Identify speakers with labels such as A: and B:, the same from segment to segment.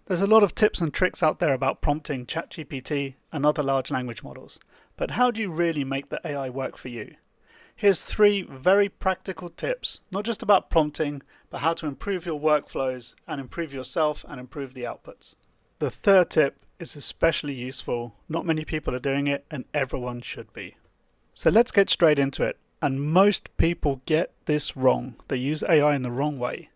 A: There's a lot of tips and tricks out there about prompting ChatGPT and other large language models, but how do you really make the AI work for you? Here's 3 very practical tips, not just about prompting, but how to improve your workflows and improve yourself and improve the outputs. The 3rd tip is especially useful. Not many people are doing it, and everyone should be. So let's get straight into it. And most people get this wrong. They use AI in the wrong way.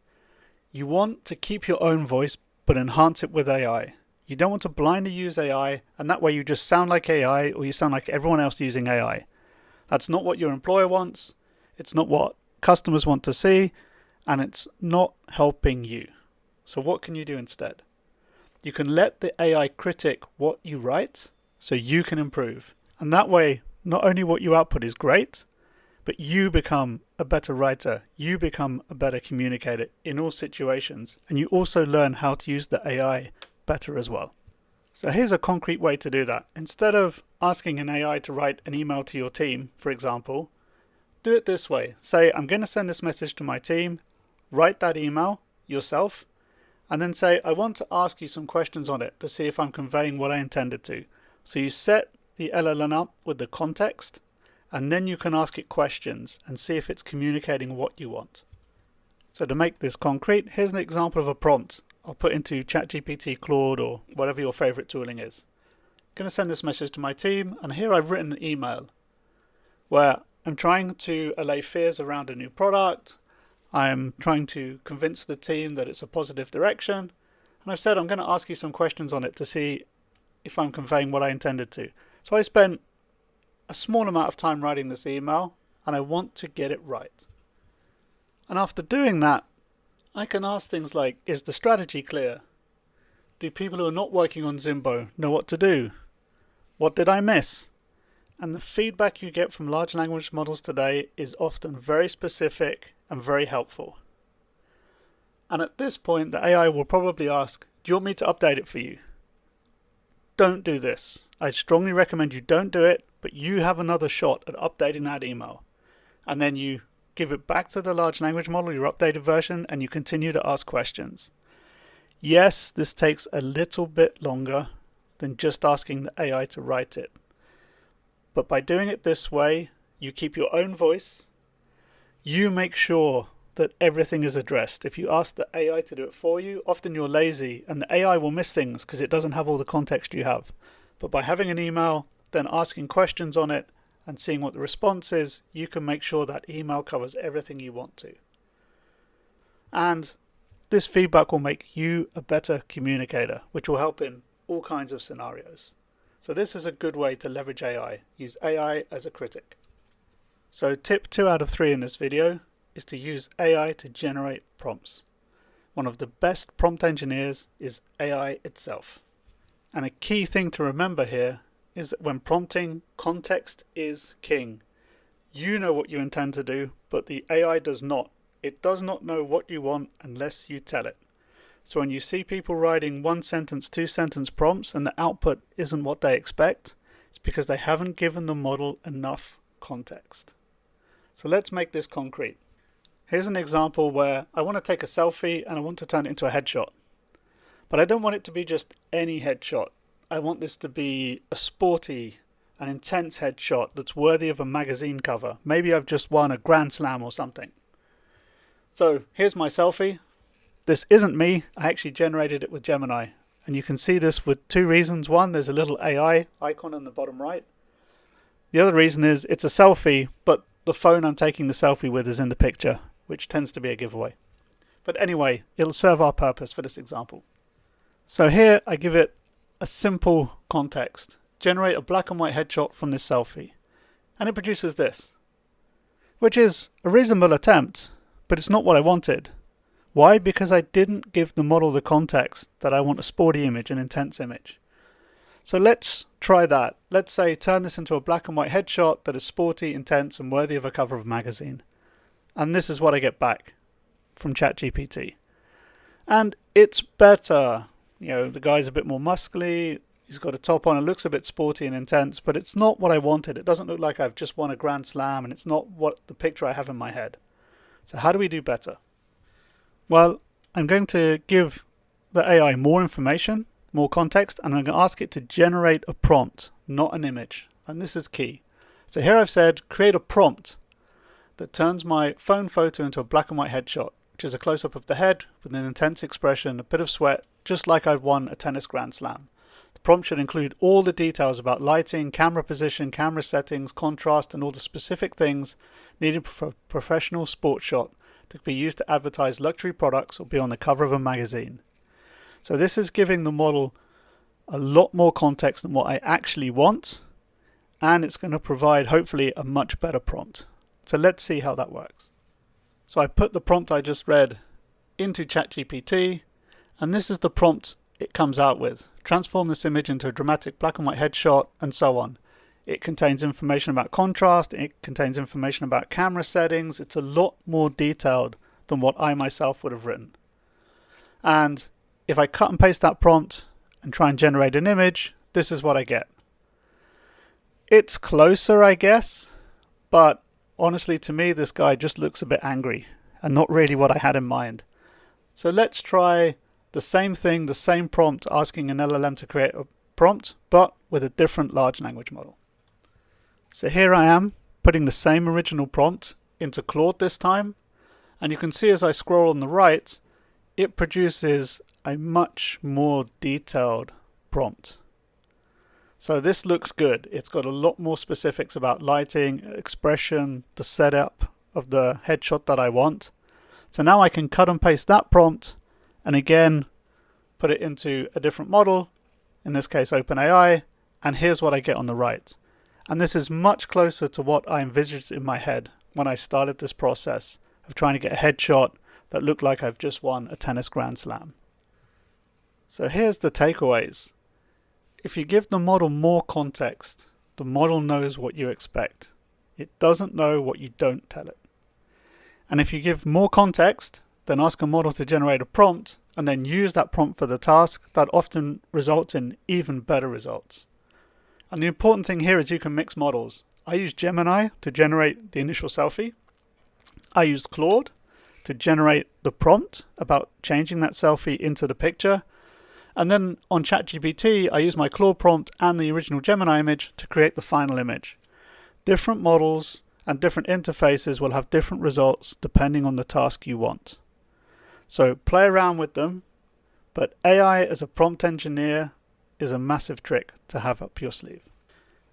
A: You want to keep your own voice, but enhance it with AI. You don't want to blindly use AI, and that way you just sound like AI or you sound like everyone else using AI. That's not what your employer wants. It's not what customers want to see, and it's not helping you. So what can you do instead? You can let the AI critic what you write so you can improve. And that way, not only what you output is great, but you become a better writer. You become a better communicator in all situations. And you also learn how to use the AI better as well. So here's a concrete way to do that. Instead of asking an AI to write an email to your team, for example, do it this way. Say, I'm going to send this message to my team. Write that email yourself. And then say, I want to ask you some questions on it to see if I'm conveying what I intended to. So you set the LLM up with the context, and then you can ask it questions and see if it's communicating what you want. So to make this concrete, here's an example of a prompt I'll put into ChatGPT, Claude, or whatever your favorite tooling is. I'm going to send this message to my team, and here I've written an email where I'm trying to allay fears around a new product. I'm trying to convince the team that it's a positive direction. And I've said I'm going to ask you some questions on it to see if I'm conveying what I intended to. So I spent a small amount of time writing this email, and I want to get it right. And after doing that, I can ask things like, is the strategy clear? Do people who are not working on Zimbo know what to do? What did I miss? And the feedback you get from large language models today is often very specific and very helpful. And at this point, the AI will probably ask, do you want me to update it for you? Don't do this. I strongly recommend you don't do it, but you have another shot at updating that email. And then you give it back to the large language model, your updated version, and you continue to ask questions. Yes, this takes a little bit longer than just asking the AI to write it. But by doing it this way, you keep your own voice. You make sure that everything is addressed. If you ask the AI to do it for you, often you're lazy and the AI will miss things because it doesn't have all the context you have. But by having an email, then asking questions on it and seeing what the response is, you can make sure that email covers everything you want to. And this feedback will make you a better communicator, which will help in all kinds of scenarios. So this is a good way to leverage AI. Use AI as a critic. So tip 2 out of 3 in this video is to use AI to generate prompts. One of the best prompt engineers is AI itself. And a key thing to remember here is that when prompting, context is king. You know what you intend to do, but the AI does not. It does not know what you want unless you tell it. So when you see people writing 1-sentence, 2-sentence prompts and the output isn't what they expect, it's because they haven't given the model enough context. So let's make this concrete. Here's an example where I want to take a selfie and I want to turn it into a headshot. But I don't want it to be just any headshot. I want this to be a sporty, an intense headshot that's worthy of a magazine cover. Maybe I've just won a Grand Slam or something. So here's my selfie. This isn't me. I actually generated it with Gemini. And you can see this with 2 reasons. One, there's a little AI icon in the bottom right. The other reason is it's a selfie, but the phone I'm taking the selfie with is in the picture, which tends to be a giveaway. But anyway, it'll serve our purpose for this example. So here I give it a simple context. Generate a black and white headshot from this selfie. And it produces this, which is a reasonable attempt, but it's not what I wanted. Why? Because I didn't give the model the context that I want a sporty image, an intense image. So let's try that. Let's say turn this into a black and white headshot that is sporty, intense, and worthy of a cover of a magazine. And this is what I get back from ChatGPT. And it's better. You know, the guy's a bit more muscly, he's got a top on, it looks a bit sporty and intense, but it's not what I wanted. It doesn't look like I've just won a Grand Slam, and it's not what the picture I have in my head. So how do we do better? Well, I'm going to give the AI more information, more context, and I'm going to ask it to generate a prompt, not an image. And this is key. So here I've said, create a prompt that turns my phone photo into a black and white headshot, which is a close-up of the head with an intense expression, a bit of sweat, just like I've won a tennis grand slam. The prompt should include all the details about lighting, camera position, camera settings, contrast, and all the specific things needed for a professional sports shot that could be used to advertise luxury products or be on the cover of a magazine. So this is giving the model a lot more context than what I actually want, and it's going to provide hopefully a much better prompt. So let's see how that works. So I put the prompt I just read into ChatGPT, and this is the prompt it comes out with. Transform this image into a dramatic black and white headshot, and so on. It contains information about contrast, it contains information about camera settings. It's a lot more detailed than what I myself would have written. And if I cut and paste that prompt and try and generate an image, this is what I get. It's closer, I guess, but honestly, to me, this guy just looks a bit angry and not really what I had in mind. So let's try the same thing, the same prompt, asking an LLM to create a prompt, but with a different large language model. So here I am, putting the same original prompt into Claude this time, and you can see as I scroll on the right, it produces a much more detailed prompt. So this looks good. It's got a lot more specifics about lighting, expression, the setup of the headshot that I want. So now I can cut and paste that prompt and again put it into a different model, in this case OpenAI, and here's what I get on the right. And this is much closer to what I envisaged in my head when I started this process of trying to get a headshot that looked like I've just won a tennis grand slam. So here's the takeaways. If you give the model more context, the model knows what you expect. It doesn't know what you don't tell it. And if you give more context, then ask a model to generate a prompt and then use that prompt for the task, that often results in even better results. And the important thing here is you can mix models. I used Gemini to generate the initial selfie. I used Claude to generate the prompt about changing that selfie into the picture. And then on ChatGPT, I use my Claude prompt and the original Gemini image to create the final image. Different models and different interfaces will have different results depending on the task you want. So play around with them, but AI as a prompt engineer is a massive trick to have up your sleeve.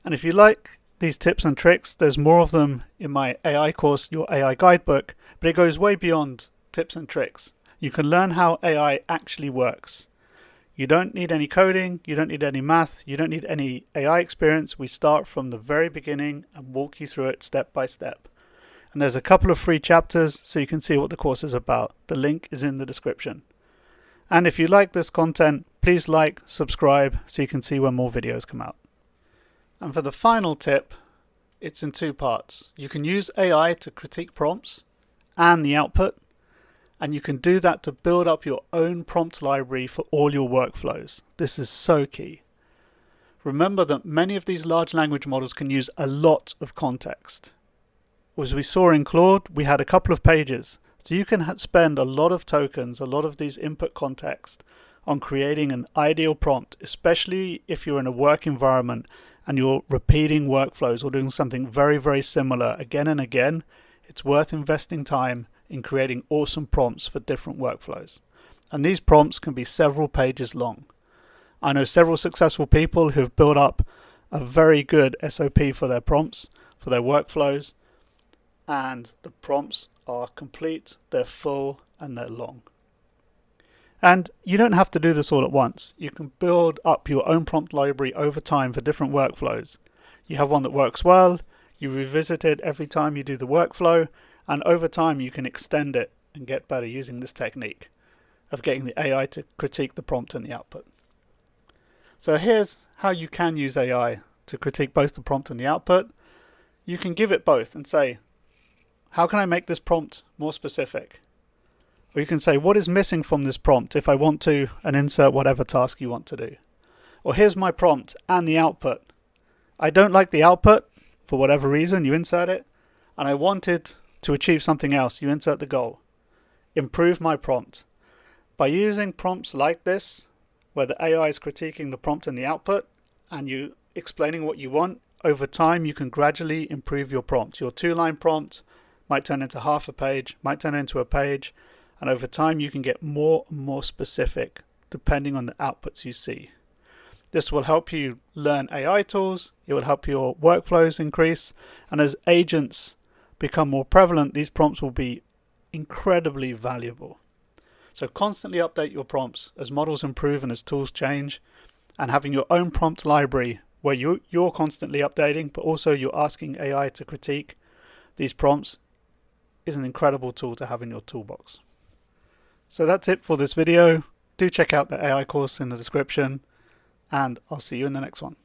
A: And if you like these tips and tricks, there's more of them in my AI course, Your AI Guidebook, but it goes way beyond tips and tricks. You can learn how AI actually works. You don't need any coding, you don't need any math, you don't need any AI experience. We start from the very beginning and walk you through it step by step. And there's a couple of free chapters so you can see what the course is about. The link is in the description. And if you like this content, please like, subscribe so you can see when more videos come out. And for the final tip, it's in two parts. You can use AI to critique prompts and the output. And you can do that to build up your own prompt library for all your workflows. This is so key. Remember that many of these large language models can use a lot of context. As we saw in Claude, we had a couple of pages. So you can spend a lot of tokens, a lot of these input context on creating an ideal prompt, especially if you're in a work environment and you're repeating workflows or doing something very, very similar again and again. It's worth investing time in creating awesome prompts for different workflows. And these prompts can be several pages long. I know several successful people who have built up a very good SOP for their prompts, for their workflows, and the prompts are complete, they're full, and they're long. And you don't have to do this all at once. You can build up your own prompt library over time for different workflows. You have one that works well, you revisit it every time you do the workflow, and over time you can extend it and get better using this technique of getting the AI to critique the prompt and the output. So here's how you can use AI to critique both the prompt and the output. You can give it both and say, how can I make this prompt more specific? Or you can say, what is missing from this prompt if I want to, and insert whatever task you want to do. Or here's my prompt and the output. I don't like the output for whatever reason, you insert it, and I wanted to achieve something else, you insert the goal. Improve my prompt. By using prompts like this, where the AI is critiquing the prompt and the output, and you explaining what you want, over time you can gradually improve your prompt. Your 2-line prompt might turn into half a page, might turn into a page, and over time you can get more and more specific depending on the outputs you see. This will help you learn AI tools, it will help your workflows increase, and as agents become more prevalent, these prompts will be incredibly valuable. So constantly update your prompts as models improve and as tools change, and having your own prompt library where you're constantly updating, but also you're asking AI to critique these prompts is an incredible tool to have in your toolbox. So that's it for this video. Do check out the AI course in the description, and I'll see you in the next one.